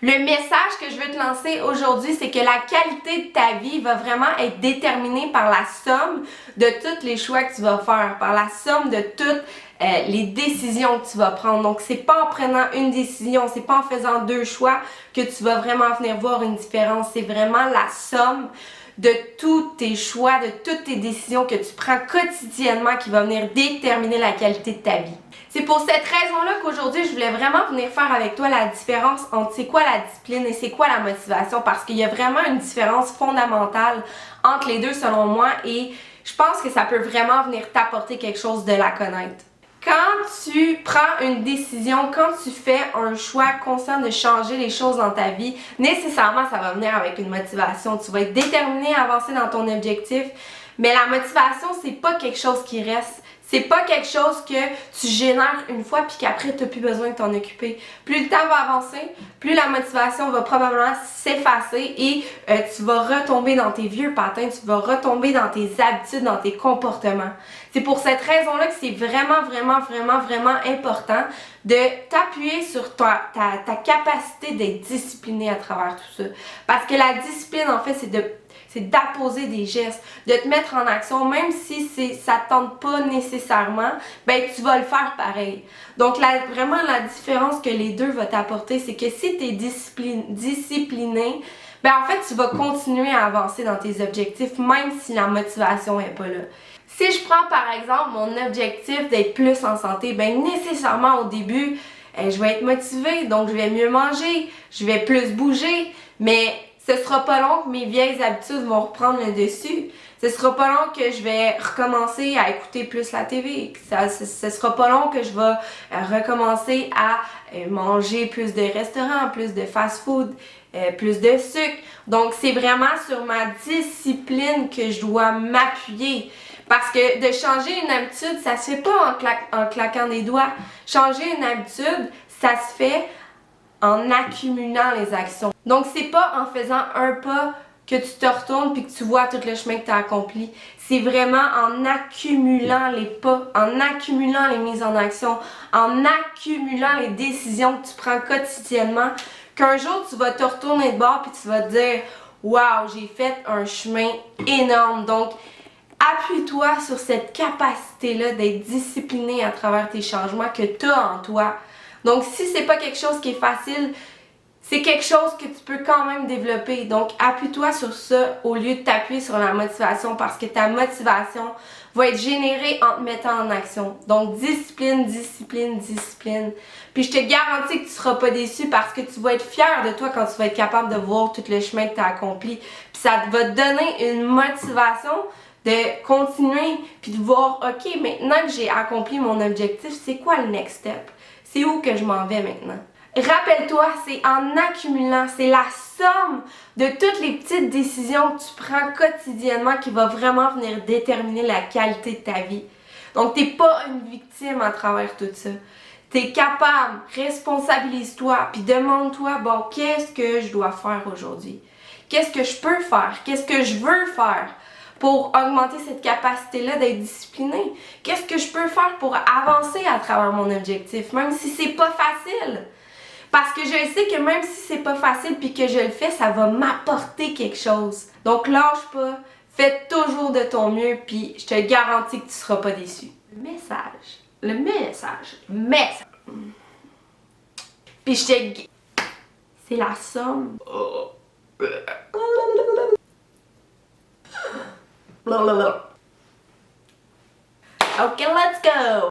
Le message que je veux te lancer aujourd'hui, c'est que la qualité de ta vie va vraiment être déterminée par la somme de tous les choix que tu vas faire, par la somme de toutes les décisions que tu vas prendre. Donc, c'est pas en prenant une décision, c'est pas en faisant deux choix que tu vas vraiment venir voir une différence. C'est vraiment la somme de tous tes choix, de toutes tes décisions que tu prends quotidiennement qui va venir déterminer la qualité de ta vie. C'est pour cette raison-là qu'aujourd'hui, je voulais vraiment venir faire avec toi la différence entre c'est quoi la discipline et c'est quoi la motivation, parce qu'il y a vraiment une différence fondamentale entre les deux selon moi et je pense que ça peut vraiment venir t'apporter quelque chose de la connaître. Quand tu prends une décision, quand tu fais un choix conscient de changer les choses dans ta vie, nécessairement ça va venir avec une motivation. Tu vas être déterminé à avancer dans ton objectif, mais la motivation, c'est pas quelque chose qui reste. C'est pas quelque chose que tu génères une fois puis qu'après tu n'as plus besoin de t'en occuper. Plus le temps va avancer, plus la motivation va probablement s'effacer et tu vas retomber dans tes vieux patins, tu vas retomber dans tes habitudes, dans tes comportements. C'est pour cette raison-là que c'est vraiment important de t'appuyer sur ta capacité d'être discipliné à travers tout ça. Parce que la discipline, en fait, c'est d'apposer des gestes, de te mettre en action, même si ça ne tente pas nécessairement, ben tu vas le faire pareil. Donc vraiment la différence que les deux vont t'apporter, c'est que si tu es discipliné, ben en fait tu vas continuer à avancer dans tes objectifs, même si la motivation n'est pas là. Si je prends par exemple mon objectif d'être plus en santé, ben nécessairement au début, je vais être motivée, donc je vais mieux manger, je vais plus bouger, mais ce sera pas long que mes vieilles habitudes vont reprendre le dessus. Ce sera pas long que je vais recommencer à écouter plus la TV. Ce sera pas long que je vais recommencer à manger plus de restaurants, plus de fast-food, plus de sucre. Donc, c'est vraiment sur ma discipline que je dois m'appuyer. Parce que de changer une habitude, ça se fait pas en claquant des doigts. Changer une habitude, ça se fait en accumulant les actions. Donc, c'est pas en faisant un pas que tu te retournes puis que tu vois tout le chemin que tu as accompli. C'est vraiment en accumulant les pas, en accumulant les mises en action, en accumulant les décisions que tu prends quotidiennement, qu'un jour tu vas te retourner de bord puis tu vas te dire « Wow, j'ai fait un chemin énorme! » Donc, appuie-toi sur cette capacité-là d'être discipliné à travers tes changements que tu as en toi. Donc, si c'est pas quelque chose qui est facile, c'est quelque chose que tu peux quand même développer. Donc, appuie-toi sur ça au lieu de t'appuyer sur la motivation parce que ta motivation va être générée en te mettant en action. Donc, discipline. Puis, je te garantis que tu seras pas déçu parce que tu vas être fier de toi quand tu vas être capable de voir tout le chemin que tu as accompli. Puis, ça va te donner une motivation de continuer puis de voir, ok, maintenant que j'ai accompli mon objectif, c'est quoi le next step? C'est où que je m'en vais maintenant? Rappelle-toi, c'est en accumulant, c'est la somme de toutes les petites décisions que tu prends quotidiennement qui va vraiment venir déterminer la qualité de ta vie. Donc, t'es pas une victime à travers tout ça. T'es capable, responsabilise-toi, puis demande-toi, bon, qu'est-ce que je dois faire aujourd'hui? Qu'est-ce que je peux faire? Qu'est-ce que je veux faire pour augmenter cette capacité-là d'être discipliné? Qu'est-ce que je peux faire pour avancer à travers mon objectif, même si c'est pas facile? Parce que je sais que même si c'est pas facile puis que je le fais, ça va m'apporter quelque chose. Donc lâche pas, fais toujours de ton mieux puis je te garantis que tu seras pas déçu. Le message. Puis c'est la somme. Okay, let's go!